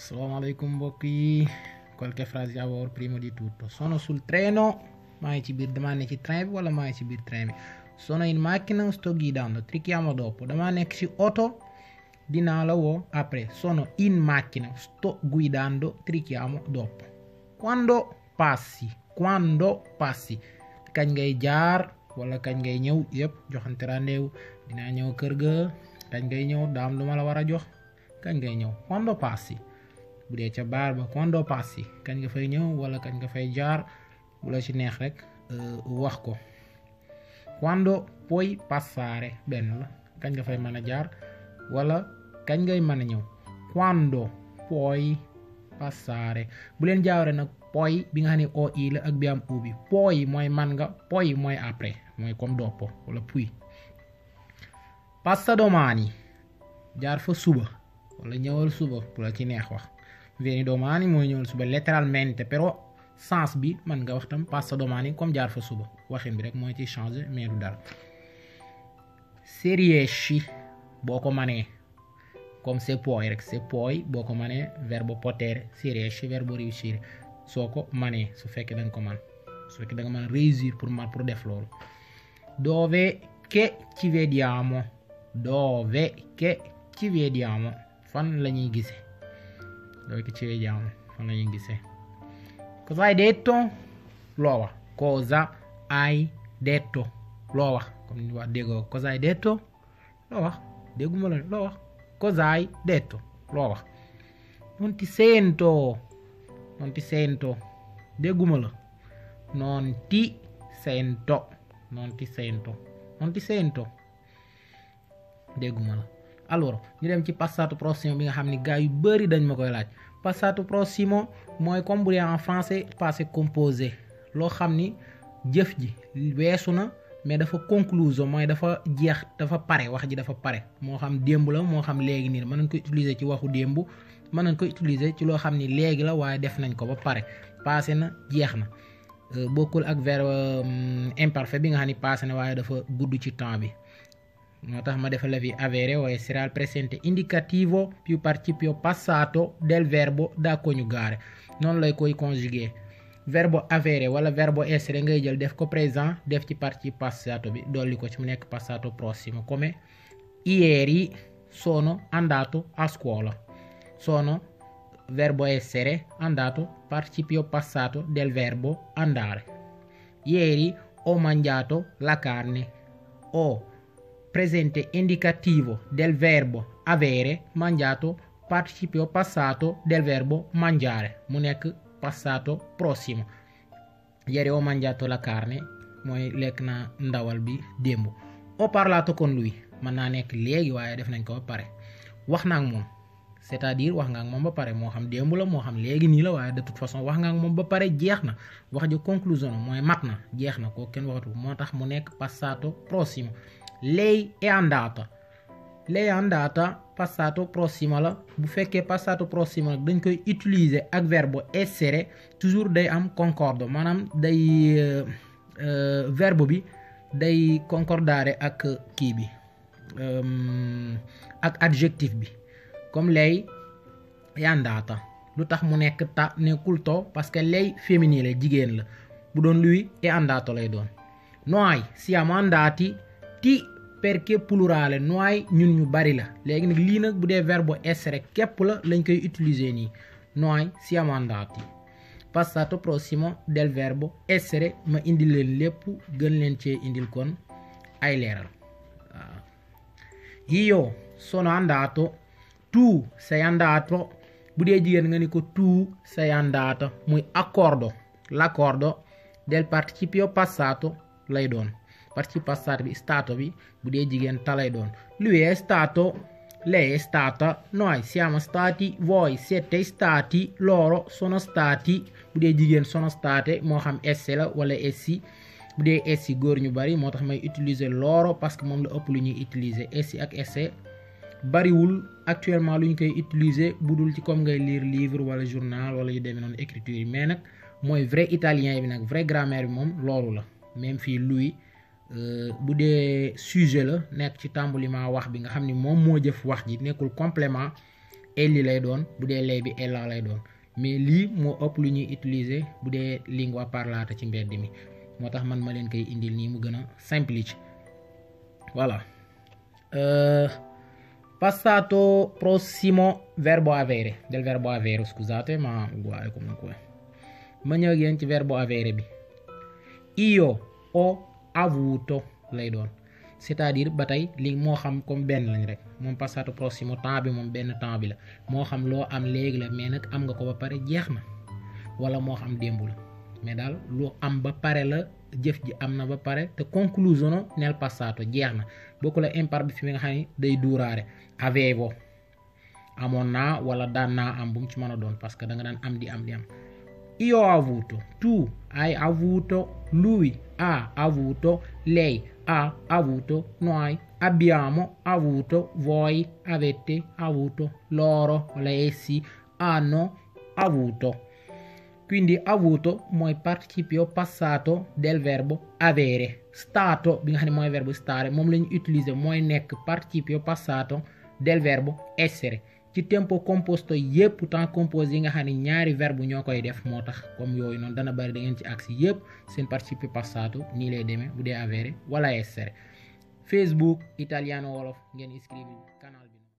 Assalamu alaikum mbokk yi, qualche frase a ora prima di tutto. Sono sul treno, ma ci bir domani ci train wala mai ci bir train. Sono in macchina, sto guidando, ti chiamo dopo. Domani ci auto, dinala wo apre. Sono in macchina, sto guidando, ti chiamo dopo. Quando passi, kañ ngay jaar wala kañ ngay ñëw yépp joxante rendez-vous dinaa ñëw kër ga kañ ngay ñëw daam lu ma la war a jox kañ ngay ñëw quando passi bu dee ca baar ba quando passi kañ nga fay ñëw wala kañ nga fay jaar bu la ci neex rek wax ko quando puoi passare benn la kañ nga fay mën a jaar wala kañ ngay mën a ñëw quando puoi passare bu leen jaawre nag poi bi nga xam ne OI la ak bi am U bi poi mooy man nga poi mooy après mooy comme dopo wala puis passa domani jaar fa suba wala ñëwal suba bu la ci neex wax vieni domani mooy ñëwal suba letteralmente però sens bi man nga wax tam passa domani comme jaar fa suba waxin bi rek mooy ci changer mais du dara se riesci boo ko manee comme se puoi rek se puoi boo ko manee verbo potere se riesci verbo riuscire soo ko manee su fekkee da nga ko man su fekkee da nga mën réussir pour def loolu dove che ci vediamo fan la ñuy gisee dove che ci vediamo fan la ñuy gisee cosa hai detto loo wax cosa hai detto loo wax comme ni wax déggoo cosa hai detto loo wax dégguma la loo wax cosa hai detto loo wax non ti sento dégguma la non ti sento dégguma la allora ñu dem ci passato prossimo bi nga xam ni gars yu bari dañ ma koy laaj passato prossimo mooy comme bu dee en français passé composé loo xam ni jëf ji weesu na mais dafa conclusion mooy dafa jeex dafa pare wax ji dafa pare moo xam démb la moo xam léegi nii mën nañ ko utiliser ci waxu démb mën nañ ko utiliser ci loo xam ni léegi la waaye def nañ ko ba pare passé na jeex na bokkul ak verbe imparfait bi nga xam ni passé na waaye dafa gudd ci temps bi moo tax ma defal la fi avere waaye sarà il presente indicativo più participio passato del verbo da coniugare noonu lay koy conjuguer verbo avere wala verbo essere ngay jël def ko présent def ci participe passato bi dolli ko ci mu nekk passato prossimo come ieri sono andato a scuola sono verbo essere andato participio passato del verbo andare ieri ho mangiato la carne ho presente indicativo del verbo avere mangiato participio passato del verbo mangiare mu nekk passato prossimo ieri ho mangiato la carne mooy lekk na ndawal bi démb ho parlato con lui mën naa nekk léegi waaye def nañ ko ba pare wax naa ak moom c'est-à-dire wax nga ak moom ba pare moo xam démb la moo xam léegi nii la waaye de toute façon wax nga ak moom ba pare jeex na wax ji conclusion mooy mat na jeex na ko kenn waxatu moo tax mu nekk passato prossimo lei è andata passato prossimo la bu fekkee passato prossimo nag dañ koy utiliser ak verbe essere toujours day am concordo maanaam day verbe bi day concordare ak kii bi ak adjectif bi comme lei è andata lu tax mu nekk ta nekkul to parce que lei féminin la jigéen la bu doon lui è andato lay doon noi siamo andati ti perché plurale noi ñun ñu bari la léegi nag lii nag bu dee verbe essere képp la lañ koy utiliser nii noi siamo andati passato prossimo del verbe essere ma indil leen lépp gën leen cee indil kon ay leeral waaw io sono andato tu sei andato bu dee jigéen nga ni ko tu sei andata muy l'accordo del participio passato lay doon participe passato bi stato bi bu dee jigéen ta lay doon lui è stato lei è stata noi siamo stati voi siete stati loro sono stati bu dee jigéen sono state moo xam esse la wala essi bu dee essi góor ñu bari moo tax may utiliser loro parce que moom la ëpp lu ñuy utiliser essi ak esse bariwul actuellement lu ñu koy utiliser bu dul ci comme ngay lire livre wala journal wala yu demee noonu écriture yi mais nag mooy vrai italien bi nag vrai grammaire bi moom loolu la même fii lui bu dee sujet la nekk ci tàmbalima wax bi nga xam ni moom moo jëf wax ji nekkul complément elli lay doon bu dee lei bi ella lay doon mais lii moo ëpp lu ñuy utiliser bu dee lingua parlata ci mbedd mi moo tax man ma leen koy indil nii mu gën a semplice voilà passato prossimo verbo avere del verbo avere scusate ma uguale comunque ma ñëw ak yéen ci verbo avere bi io ho avuto lay doon c'est-à-dire ba tey li moo xam comme benn lañ rek moom passato prossimo temps bi moom benn temps bi la moo xam loo am léegi la mais nag am nga ko ba pare jeex na wala moo xam démb la mais daal lu am ba pare la jëf ji am na ba pare te conclusiono nel passato jeex na bokku la impar bi fi nga xam ni day duuraare avevo amoon naa wala daan naa am bu mu ci mën a doon parce que da nga daan am di am io ho avuto tu hai avuto lui ha avuto lei ha avuto noi abbiamo avuto voi avete avuto loro wala essi hanno avuto quindi avuto mooy participio passato del verbo avere stato bi nga xam ne mooy verbe stare moom la ñu utiliser mooy nekk participio passato del verbo essere ci tempo composto yépp temps composé yi nga xam ne ñaari verbe ñoo koy def moo tax comme yooyu noonu dana bari da ngeen ci agsi yépp seen participio passato nii lay demee bu dee avere wala essere Facebook italiano wolof ngeen inscrire canal bi